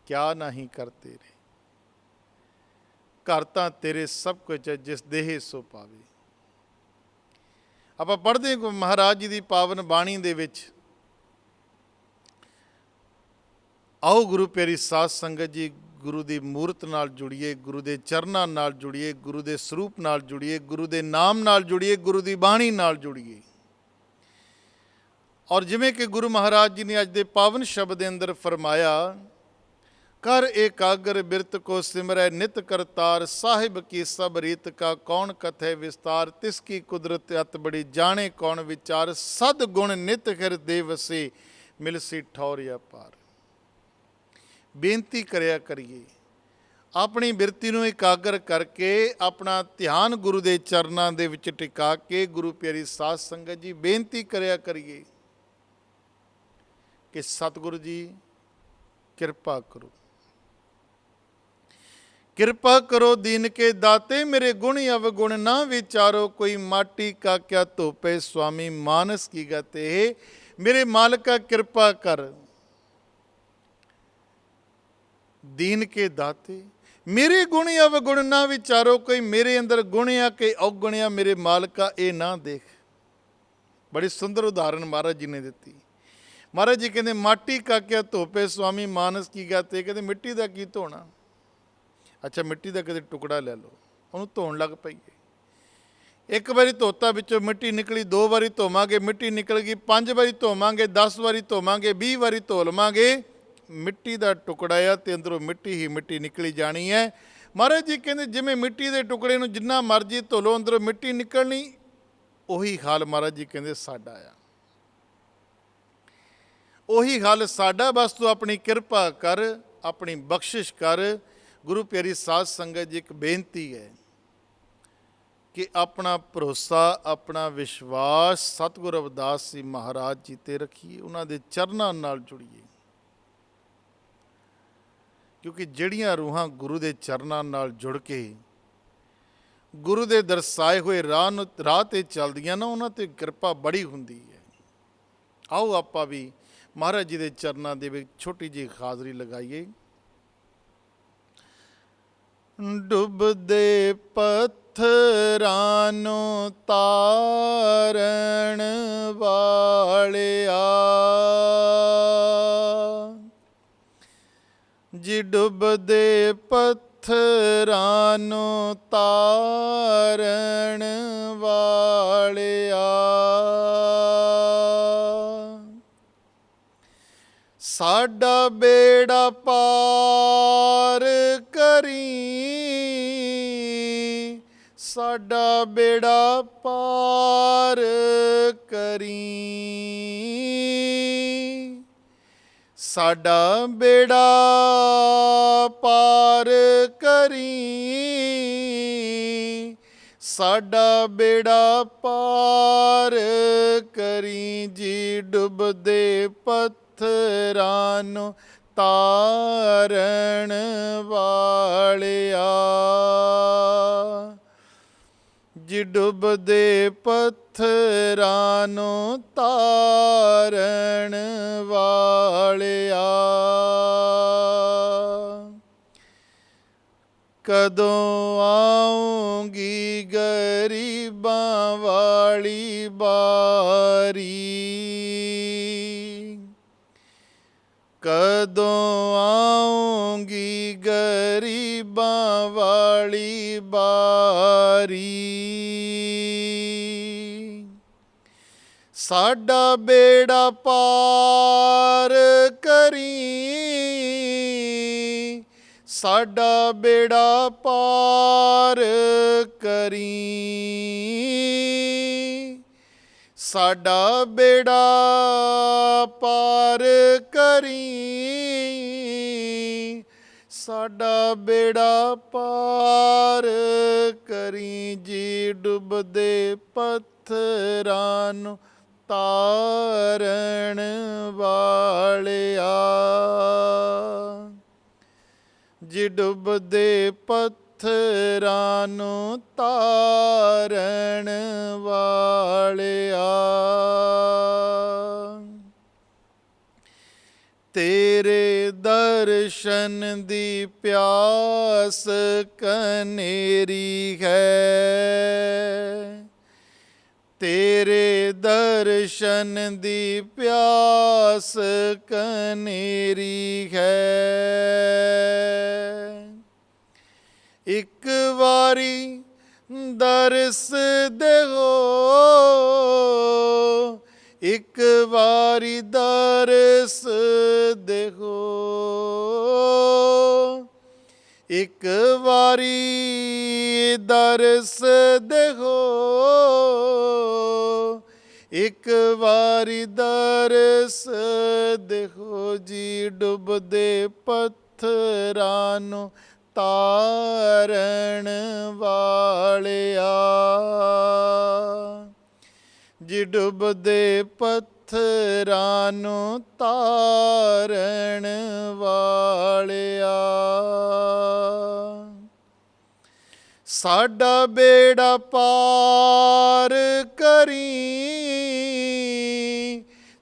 क्या नहीं करते रे, घर तां तेरे सब कुछ है, जिस देह सो पावे। आप पढ़ते महाराज जी की पावन बाणी दे विच, आओ गुरु प्यारी साध संगत जी, गुरु की मूर्त नाल जुड़िए, गुरु के चरनां नाल जुड़िए, गुरु के सरूप नाल जुड़िए, गुरु के नाम नाल जुड़िए, गुरु की बाणी नाल जुड़िए। और जिमें कि गुरु महाराज जी ने अज दे पावन शब्द के अंदर फरमाया, कर एकाग्र बिरत को सिमरै नित करतार, साहिब की सब रीत का कौन कथे विस्तार। तिसकी कुदरत अत बड़ी जाने कौन विचार, सद गुण नित हिरदे वसे, मिलसी ठौर अपार। बेनती करया करिए, अपनी बिरती नूं एकाग्र करके अपना ध्यान गुरु के चरनां दे विच टिका के, गुरु प्यारी साध संगत जी बेनती करया करिए कि सतगुरु जी किरपा करो, कृपा करो दीन के दाते, मेरे गुण अवगुण ना विचारो, कोई माटी का क्या धोपे, स्वामी मानस की गते। मेरे मालिका कृपा कर, दीन के दाते, मेरे गुण अवगुण ना विचारो, कोई मेरे अंदर गुण आ के अवगुण आ, मेरे मालिका ये ना देख। बड़ी सुंदर उदाहरण महाराज जी ने दी। महाराज जी कहते माटी का क्या धोपे, स्वामी मानस की गते। कहते मिट्टी का की धोना। अच्छा मिट्टी का कदे टुकड़ा ले लो, उन्होंने धोन लग पईए। एक बारी धोता विचों मिट्टी निकली, 2 बारी धोवांगे मिट्टी निकल गई, 5 बारी धोवांगे, 10 बारी धोवांगे, 20 बारी धो लवांगे, मिट्टी का टुकड़ा आ ते अंदरों मिट्टी ही मिट्टी निकली जानी है। महाराज जी कहते जिमें मिट्टी के टुकड़े नूं जिन्ना मर्जी धो लो अंदरों मिट्टी निकलनी, उही हाल महाराज जी कहते साडा आ, उही हाल साडा। बस तू अपनी किरपा कर, अपनी बख्शिश कर। गुरु प्यारी साध संगत जी एक बेनती है, ਕਿ ਆਪਣਾ ਭਰੋਸਾ, ਆਪਣਾ ਵਿਸ਼ਵਾਸ ਸਤਿਗੁਰ ਰਵਿਦਾਸ ਜੀ ਮਹਾਰਾਜ ਜੀ 'ਤੇ ਰੱਖੀਏ, ਉਹਨਾਂ ਦੇ ਚਰਨਾਂ ਨਾਲ ਜੁੜੀਏ। ਕਿਉਂਕਿ ਜਿਹੜੀਆਂ ਰੂਹਾਂ ਗੁਰੂ ਦੇ ਚਰਨਾਂ ਨਾਲ ਜੁੜ ਕੇ ਗੁਰੂ ਦੇ ਦਰਸਾਏ ਹੋਏ ਰਾਹ 'ਤੇ ਚੱਲਦੀਆਂ ਨਾ, ਉਹਨਾਂ 'ਤੇ ਕਿਰਪਾ ਬੜੀ ਹੁੰਦੀ ਹੈ। ਆਓ ਆਪਾਂ ਵੀ ਮਹਾਰਾਜ ਜੀ ਦੇ ਚਰਨਾਂ ਦੇ ਵਿੱਚ ਛੋਟੀ ਜਿਹੀ ਹਾਜ਼ਰੀ ਲਗਾਈਏ। ਡੁੱਬਦੇ ਪੱਥਰਾਂ ਨੂੰ ਤਾਰਨ ਵਾਲਿਆ ਜੀ, ਡੁੱਬਦੇ ਪੱਥਰਾਂ ਨੂੰ ਤਾਰਨ ਵਾਲਿਆ ਸਾਡਾ ਬੇੜਾ ਪਾਰ ਕਰੀ, ਸਾਡਾ ਬੇੜਾ ਪਾਰ ਕਰੀ, ਸਾਡਾ ਬੇੜਾ ਪਾਰ ਕਰੀ, ਸਾਡਾ ਬੇੜਾ ਪਾਰ ਕਰੀ ਜੀ, ਡੁੱਬਦੇ ਪੱਥਰਾਂ ਨੂੰ ਤਾਰਨ ਵਾਲਿਆ ਜੀ, ਡੁੱਬਦੇ ਪੱਥਰਾਂ ਨੂੰ ਤਾਰਨ ਵਾਲਿਆ ਕਦੋਂ ਆਉਂਗੀ ਗਰੀਬਾਂ ਵਾਲੀ ਬਾਰੀ, ਕਦੋਂ ਆਉਂਗੀ ਗਰੀਬਾਂ ਵਾਲੀ ਬਾਰੀ ਸਾਡਾ ਬੇੜਾ ਪਾਰ ਕਰੀ, ਸਾਡਾ ਬੇੜਾ ਪਾਰ ਕਰੀ, ਸਾਡਾ ਬੇੜਾ ਪਾਰ ਕਰੀ, ਸਾਡਾ ਬੇੜਾ ਪਾਰ ਕਰੀ ਜੀ, ਡੁੱਬਦੇ ਪੱਥਰਾਂ ਨੂੰ ਤਾਰਨ ਵਾਲਿਆ ਜੀ, ਡੁੱਬਦੇ ਪੱਥਰਾਂ ਨੂੰ ਤਾਰਨ ਵਾਲਿਆ ਤੇਰੇ ਦਰਸ਼ਨ ਦੀ ਪਿਆਸ ਕਨੇਰੀ ਹੈ, ਤੇਰੇ ਦਰਸ਼ਨ ਦੀ ਪਿਆਸ ਕਨੇਰੀ ਹੈ, ਇੱਕ ਵਾਰੀ ਦਰਸ ਦੇਹੋ, ਇੱਕ ਵਾਰੀ ਦਰਸ ਦੇਹੋ, ਇੱਕ ਵਾਰੀ ਦਰਸ ਦੇਹੋ, ਇੱਕ ਵਾਰੀ ਦਰਸ ਦੇਹੋ ਜੀ, ਡੁੱਬਦੇ ਪੱਥਰਾਂ ਨੂੰ ਤਾਰਨ ਵਾਲਿਆ ਜੀ, ਡੁੱਬਦੇ ਪੱਥਰਾਂ ਨੂੰ ਤਾਰਨ ਵਾਲਿਆ ਸਾਡਾ ਬੇੜਾ ਪਾਰ ਕਰੀ,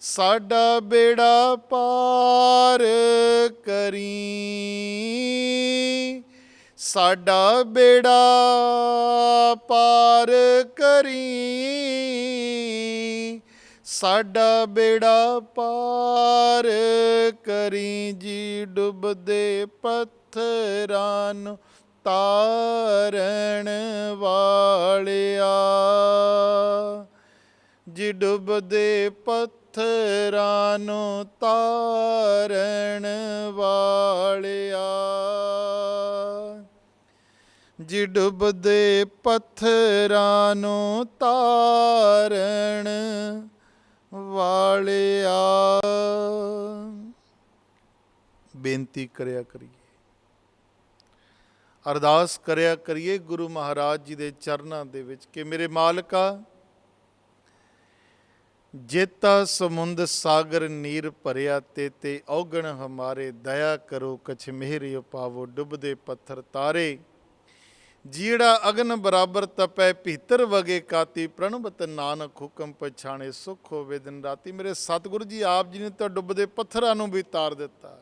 ਸਾਡਾ ਬੇੜਾ ਪਾਰ ਕਰੀ, ਸਾਡਾ ਬੇੜਾ ਪਾਰ ਕਰੀ, ਸਾਡਾ ਬੇੜਾ ਪਾਰ ਕਰੀ ਜੀ, ਡੁੱਬਦੇ ਪੱਥਰਾਂ ਨੂੰ ਤਾਰਨ ਵਾਲਿਆ ਜੀ, ਡੁੱਬਦੇ ਪੱਥਰਾਂ ਨੂੰ ਤਾਰਨ ਵਾਲਿਆ ਜੀ, ਡੁੱਬਦੇ ਪੱਥਰਾਂ ਨੂੰ ਤਾਰਨ ਵਾਲਿਆ। ਬੇਨਤੀ ਕਰਿਆ ਕਰੀਏ, ਅਰਦਾਸ ਕਰਿਆ ਕਰੀਏ ਗੁਰੂ ਮਹਾਰਾਜ ਜੀ ਦੇ ਚਰਨਾਂ ਦੇ ਵਿੱਚ ਕਿ ਮੇਰੇ ਮਾਲਕਾ, ਜੇਤਾ ਸਮੁੰਦ ਸਾਗਰ ਨੀਰ ਭਰਿਆ ਤੇ ਔਗਣ ਹਮਾਰੇ, ਦਇਆ ਕਰੋ ਕਛ ਮਿਹਰ ਉਪਾਵੋ, ਡੁੱਬਦੇ ਪੱਥਰ ਤਾਰੇ। ਜੀੜਾ ਅਗਨ ਬਰਾਬਰ ਤਪੈ, ਭੀਤਰ ਵਗੇ ਕਾਤੀ, ਪ੍ਰਣਵਤ ਨਾਨਕ ਹੁਕਮ ਪਛਾਣੇ, ਸੁਖ ਹੋਵੇ ਦਿਨ ਰਾਤੀ। ਮੇਰੇ ਸਤਿਗੁਰੂ ਜੀ ਆਪ ਜੀ ਨੇ ਤਾਂ ਡੁੱਬਦੇ ਪੱਥਰਾਂ ਨੂੰ ਵੀ ਤਾਰ ਦਿੱਤਾ।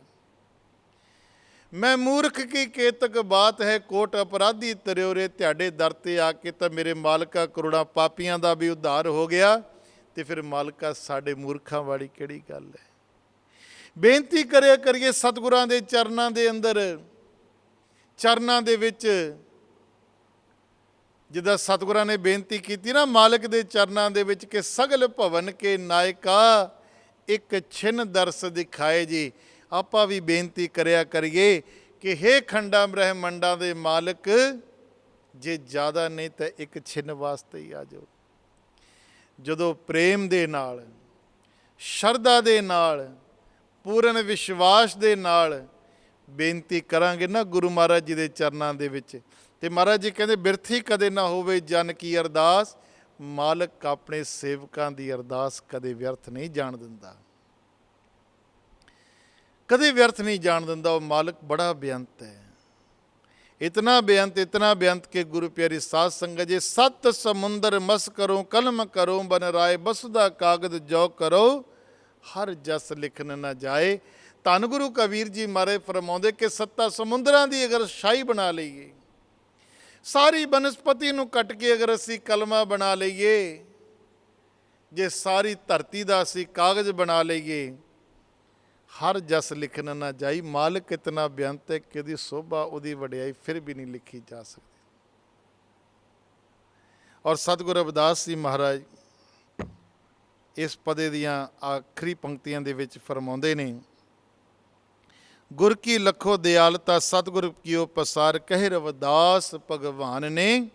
ਮੈਂ ਮੂਰਖ ਕੀ ਕੇਤਕ ਬਾਤ ਹੈ, ਕੋਟ ਅਪਰਾਧੀ ਤਰਿਉਰੇ, ਤੁਹਾਡੇ ਦਰ ਤੇ ਆ ਕੇ ਤਾਂ ਮੇਰੇ ਮਾਲਕਾ ਕਰੋੜਾਂ ਪਾਪੀਆਂ ਦਾ ਵੀ ਉਧਾਰ ਹੋ ਗਿਆ, ਤੇ ਫਿਰ ਮਾਲਕਾ ਸਾਡੇ ਮੂਰਖਾਂ ਵਾਲੀ ਕਿਹੜੀ ਗੱਲ ਹੈ। ਬੇਨਤੀ ਕਰਿਆ ਕਰੀਏ ਸਤਿਗੁਰਾਂ ਦੇ ਚਰਨਾਂ ਦੇ ਅੰਦਰ, ਚਰਨਾਂ ਦੇ ਵਿੱਚ। ਜਿੱਦਾਂ ਸਤਿਗੁਰਾਂ ਨੇ ਬੇਨਤੀ ਕੀਤੀ ਨਾ ਮਾਲਕ ਦੇ ਚਰਨਾਂ ਦੇ ਵਿੱਚ ਕਿ ਸਗਲ ਭਵਨ ਕੇ ਨਾਇਕਾ, ਇੱਕ ਛਿਨ ਦਰਸ ਦਿਖਾਏ ਜੀ। ਆਪਾਂ ਵੀ ਬੇਨਤੀ ਕਰਿਆ ਕਰੀਏ ਕਿ ਹੇ ਖੰਡਾਂ ਬ੍ਰਹਿਮੰਡਾਂ ਦੇ ਮਾਲਕ, ਜੇ ਜ਼ਿਆਦਾ ਨਹੀਂ ਤਾਂ ਇੱਕ ਛਿਨ ਵਾਸਤੇ ਹੀ ਆ ਜਾਓ। ਜਦੋਂ ਪ੍ਰੇਮ ਦੇ ਨਾਲ, ਸ਼ਰਧਾ ਦੇ ਨਾਲ, ਪੂਰਨ ਵਿਸ਼ਵਾਸ ਦੇ ਨਾਲ ਬੇਨਤੀ ਕਰਾਂਗੇ ਨਾ ਗੁਰੂ ਮਹਾਰਾਜ ਜੀ ਦੇ ਚਰਨਾਂ ਦੇ ਵਿੱਚ, ਤੇ ਮਹਾਰਾਜ ਜੀ ਕਹਿੰਦੇ ਬਿਰਥੀ ਕਦੇ ਨਾ ਹੋਵੇ ਜਨ ਕੀ ਅਰਦਾਸ। ਮਾਲਕ ਆਪਣੇ ਸੇਵਕਾਂ ਦੀ ਅਰਦਾਸ ਕਦੇ ਵਿਅਰਥ ਨਹੀਂ ਜਾਣ ਦਿੰਦਾ, ਕਦੇ ਵਿਅਰਥ ਨਹੀਂ ਜਾਣ ਦਿੰਦਾ। ਉਹ ਮਾਲਕ ਬੜਾ ਬੇਅੰਤ ਹੈ, ਇਤਨਾ ਬੇਅੰਤ ਕਿ ਗੁਰੂ ਪਿਆਰੀ ਸਾਧ ਸੰਗਤ ਜੀ, ਸਤ ਸਮੁੰਦਰ ਮਸ ਕਰੋ, ਕਲਮ ਕਰੋ ਬਨ ਰਾਏ, ਬਸੁਦਾ ਕਾਗਦ ਜੋ ਕਰੋ, ਹਰ ਜਸ ਲਿਖਣ ਨਾ ਜਾਏ। ਧੰਨ ਗੁਰੂ ਕਬੀਰ ਜੀ ਮਹਾਰਾਜ ਫਰਮਾਉਂਦੇ ਕਿ ਸੱਤਾ ਸਮੁੰਦਰਾਂ ਦੀ ਅਗਰ ਸ਼ਾਹੀ ਬਣਾ ਲਈਏ, ਸਾਰੀ ਬਨਸਪਤੀ ਨੂੰ ਕੱਟ ਕੇ ਅਗਰ ਅਸੀਂ ਕਲਮਾ ਬਣਾ ਲਈਏ, ਜੇ ਸਾਰੀ ਧਰਤੀ ਦਾ ਅਸੀਂ ਕਾਗਜ਼ ਬਣਾ ਲਈਏ, ਹਰ ਜਸ ਲਿਖਣ ਨਾ ਜਾਈ। ਮਾਲਕ ਇਤਨਾ ਬੇਅੰਤ ਹੈ ਕਿ ਉਹਦੀ ਸੋਭਾ, ਉਹਦੀ ਵਡਿਆਈ ਫਿਰ ਵੀ ਨਹੀਂ ਲਿਖੀ ਜਾ ਸਕਦੀ। ਔਰ ਸਤਿਗੁਰੂ ਰਵਿਦਾਸ ਜੀ ਮਹਾਰਾਜ ਇਸ ਪਦੇ ਦੀਆਂ ਆਖਰੀ ਪੰਕਤੀਆਂ ਦੇ ਵਿੱਚ ਫਰਮਾਉਂਦੇ ਨੇ, ਗੁਰ ਕੀ ਲਖੋ ਦਿਆਲਤਾ ਸਤਿਗੁਰ ਕੀਓ ਪਸਾਰ, ਕਹਿ ਰਵਿਦਾਸ ਭਗਵਾਨ ਨੇ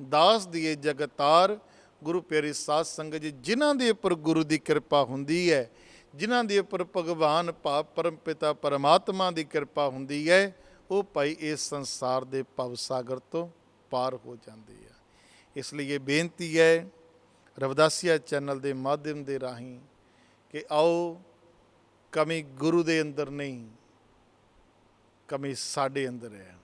ਦਾਸ ਦੀਏ ਜਗਤਾਰ। ਗੁਰੂ ਪਿਆਰੀ ਸਾਧ ਸੰਗਤ ਜੀ, ਜਿਨ੍ਹਾਂ ਦੇ ਉੱਪਰ ਗੁਰੂ ਦੀ ਕਿਰਪਾ ਹੁੰਦੀ ਹੈ, ਜਿਨ੍ਹਾਂ ਦੇ ਉੱਪਰ ਭਗਵਾਨ ਭਾਵ ਪਰਮ ਪਿਤਾ ਪਰਮਾਤਮਾ ਦੀ ਕਿਰਪਾ ਹੁੰਦੀ ਹੈ, ਉਹ ਭਾਈ ਇਸ ਸੰਸਾਰ ਦੇ ਭਵ ਸਾਗਰ ਤੋਂ ਪਾਰ ਹੋ ਜਾਂਦੇ ਆ। ਇਸ ਲਈ ਇਹ ਬੇਨਤੀ ਹੈ ਰਵਿਦਾਸੀਆ ਚੈਨਲ ਦੇ ਮਾਧਿਅਮ ਦੇ ਰਾਹੀਂ ਕਿ ਆਓ, ਕਮੀ ਗੁਰੂ ਦੇ ਅੰਦਰ ਨਹੀਂ, ਕਮੀ ਸਾਡੇ ਅੰਦਰ ਹੈ।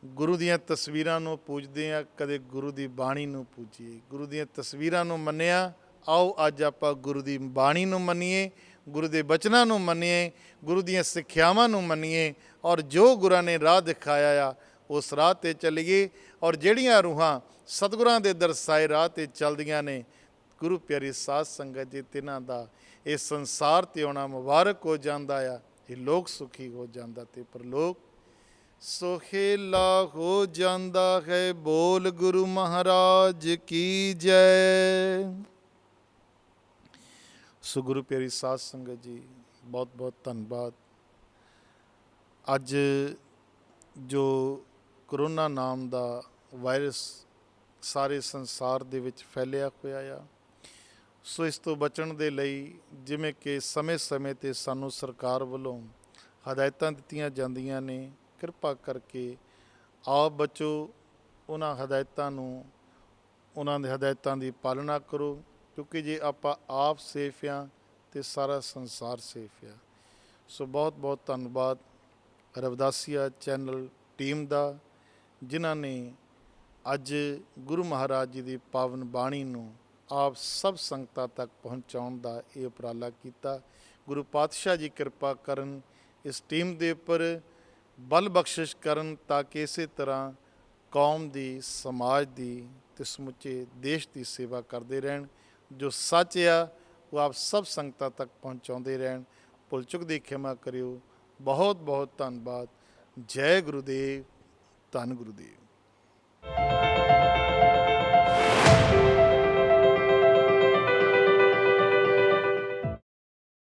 ਗੁਰੂ ਦੀਆਂ ਤਸਵੀਰਾਂ ਨੂੰ ਪੂਜਦੇ ਹਾਂ, ਕਦੇ ਗੁਰੂ ਦੀ ਬਾਣੀ ਨੂੰ ਪੂਜੀਏ। ਗੁਰੂ ਦੀਆਂ ਤਸਵੀਰਾਂ ਨੂੰ ਮੰਨਿਆ, ਆਓ ਅੱਜ ਆਪਾਂ ਗੁਰੂ ਦੀ ਬਾਣੀ ਨੂੰ ਮੰਨੀਏ, ਗੁਰੂ ਦੇ ਬਚਨਾਂ ਨੂੰ ਮੰਨੀਏ, ਗੁਰੂ ਦੀਆਂ ਸਿੱਖਿਆਵਾਂ ਨੂੰ ਮੰਨੀਏ, ਔਰ ਜੋ ਗੁਰਾਂ ਨੇ ਰਾਹ ਦਿਖਾਇਆ ਆ ਉਸ ਰਾਹ 'ਤੇ ਚੱਲੀਏ। ਔਰ ਜਿਹੜੀਆਂ ਰੂਹਾਂ ਸਤਿਗੁਰਾਂ ਦੇ ਦਰਸਾਏ ਰਾਹ 'ਤੇ ਚੱਲਦੀਆਂ ਨੇ, ਗੁਰੂ ਪਿਆਰੀ ਸਾਧ ਸੰਗਤ ਜੀ, ਤਿਨਾਂ ਦਾ ਇਸ ਸੰਸਾਰ 'ਤੇ ਆਉਣਾ ਮੁਬਾਰਕ ਹੋ ਜਾਂਦਾ ਆ। ਇਹ ਲੋਕ ਸੁਖੀ ਹੋ ਜਾਂਦਾ ਤੇ ਪਰਲੋਕ ਸੁਹੇਲਾ ਹੋ ਜਾਂਦਾ ਹੈ। ਬੋਲ ਗੁਰੂ ਮਹਾਰਾਜ ਕੀ ਜੈ। ਸੋ ਗੁਰੂ ਪਿਆਰੀ ਸਾਧ ਸੰਗਤ ਜੀ, ਬਹੁਤ ਬਹੁਤ ਧੰਨਵਾਦ। ਅੱਜ ਜੋ ਕਰੋਨਾ ਨਾਮ ਦਾ ਵਾਇਰਸ ਸਾਰੇ ਸੰਸਾਰ ਦੇ ਵਿੱਚ ਫੈਲਿਆ ਹੋਇਆ ਆ, ਸੋ ਇਸ ਤੋਂ ਬਚਣ ਦੇ ਲਈ ਜਿਵੇਂ ਕਿ ਸਮੇਂ-ਸਮੇਂ 'ਤੇ ਸਾਨੂੰ ਸਰਕਾਰ ਵੱਲੋਂ ਹਦਾਇਤਾਂ ਦਿੱਤੀਆਂ ਜਾਂਦੀਆਂ ਨੇ, ਕਿਰਪਾ ਕਰਕੇ ਆਪ ਬਚੋ, ਉਹਨਾਂ ਹਦਾਇਤਾਂ ਨੂੰ, ਉਹਨਾਂ ਦੇ ਹਦਾਇਤਾਂ ਦੀ ਪਾਲਣਾ ਕਰੋ, ਕਿਉਂਕਿ ਜੇ ਆਪਾਂ ਆਪ ਸੇਫ ਹਾਂ ਤੇ ਸਾਰਾ ਸੰਸਾਰ ਸੇਫ ਆ। ਸੋ ਬਹੁਤ ਬਹੁਤ ਧੰਨਵਾਦ ਰਵਿਦਾਸੀਆ ਚੈਨਲ ਟੀਮ ਦਾ, ਜਿਨ੍ਹਾਂ ਨੇ ਅੱਜ ਗੁਰੂ ਮਹਾਰਾਜ ਜੀ ਦੀ ਪਾਵਨ ਬਾਣੀ ਨੂੰ ਆਪ ਸਭ ਸੰਗਤਾਂ ਤੱਕ ਪਹੁੰਚਾਉਣ ਦਾ ਇਹ ਉਪਰਾਲਾ ਕੀਤਾ। ਗੁਰੂ ਪਾਤਸ਼ਾਹ ਜੀ ਕਿਰਪਾ ਕਰਨ, ਇਸ ਟੀਮ ਦੇ ਉੱਪਰ ਬਲ ਬਖਸ਼ਿਸ਼ ਕਰਨ, ਤਾਂ ਕਿ ਇਸੇ ਤਰ੍ਹਾਂ ਕੌਮ ਦੀ, ਸਮਾਜ ਦੀ ਤੇ ਸਮੁੱਚੇ ਦੇਸ਼ ਦੀ ਸੇਵਾ ਕਰਦੇ ਰਹਿਣ। ਜੋ ਸੱਚ ਆ ਉਹ ਆਪ ਸਭ ਸੰਗਤਾਂ ਤੱਕ ਪਹੁੰਚਾਉਂਦੇ ਰਹਿਣ। ਭੁੱਲ ਚੁੱਕ ਦੀ ਖਿਮਾ ਕਰਿਓ। ਬਹੁਤ ਬਹੁਤ ਧੰਨਵਾਦ। ਜੈ ਗੁਰੂਦੇਵ, ਧੰਨ ਗੁਰੂਦੇਵ।